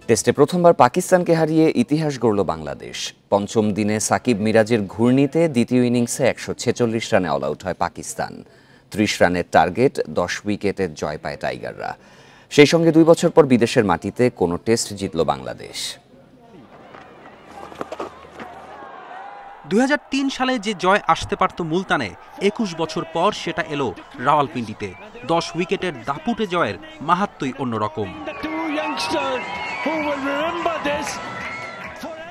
টেস্টে প্রথমবার পাকিস্তানকে হারিয়ে ইতিহাস গড়ল বাংলাদেশ। পঞ্চম দিনে সাকিব মিরাজের ঘূর্ণিতে দ্বিতীয় ইনিংসে ১৪৬ রানে অল আউট হয় পাকিস্তান। ৩০ রানের টার্গেট, ১০ উইকেটের জয় পায় টাইগাররা। সেই সঙ্গে ২ বছর পর বিদেশের মাটিতে কোনো টেস্ট জিতল বাংলাদেশ। ২০০৩ সালে যে জয় আসতে পারত মুলতানে, ২১ বছর পর সেটা এলো রাওয়ালপিন্ডিতে। ১০ উইকেটের দাপুটে জয়ের মাহাত্ম্যই অন্যরকম।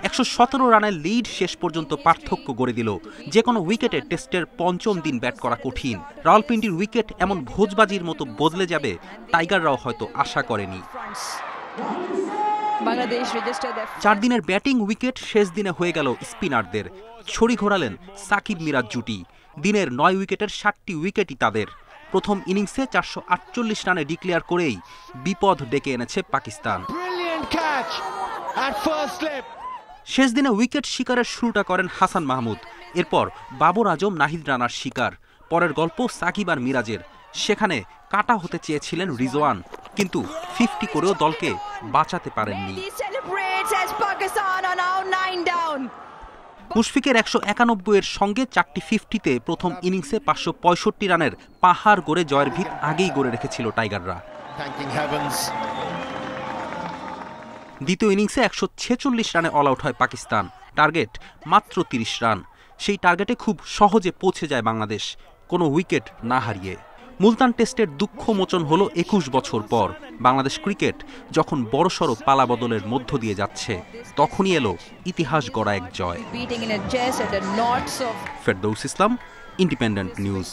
১১৭ রানের লিড শেষ পর্যন্ত পার্থক্য গড়ে দিল। যে কোনো উইকেটে টেস্টের পঞ্চম দিন ব্যাট করা কঠিন। রাওয়ালপিন্ডির উইকেট এমন ভোজবাজির মতো বদলে যাবে টাইগাররাও হয়তো আশা করেনি। ৪ দিনের ব্যাটিং উইকেট শেষ দিনে হয়ে গেল স্পিনারদের। ছড়ি ঘোরালেন সাকিব মিরাজ জুটি। দিনের ৯ উইকেটের ৭টি উইকেটই তাদের। প্রথম ইনিংসে ৪৪৮ রানে ডিক্লেয়ার করেই বিপদ ডেকে এনেছে পাকিস্তান। শেষ দিনে উইকেট শিকারের শুরুটা করেন হাসান মাহমুদ। এরপর বাবর আজম, নাহিদ রানার শিকার। পরের গল্প সাকিব আর মিরাজের। সেখানে কাটা হতে চেয়েছিলেন রিজওয়ান, কিন্তু 50 করেও দলকে বাঁচাতে পারেননি। মুশফিকের ১৯১ সঙ্গে ৪টি 50-তে প্রথম ইনিংসে ৫৬৫ রানের পাহাড় গড়ে জয়ের ভিত আগেই গড়ে রেখেছিল টাইগাররা। দ্বিতীয় ইনিংসে ১৪৬ রানে অল আউট হয় পাকিস্তান। টার্গেট মাত্র ৩০ রান। সেই টার্গেটে খুব সহজে পৌঁছে যায় বাংলাদেশ, কোনো উইকেট না হারিয়ে। মুলতান টেস্টের দুঃখ মোচন হলো ২১ বছর পর। বাংলাদেশ ক্রিকেট যখন বড়সড় পালা বদলের মধ্য দিয়ে যাচ্ছে, তখনই এলো ইতিহাস গড়া এক জয়। ফেরদৌস ইসলাম, ইন্ডিপেন্ডেন্ট নিউজ।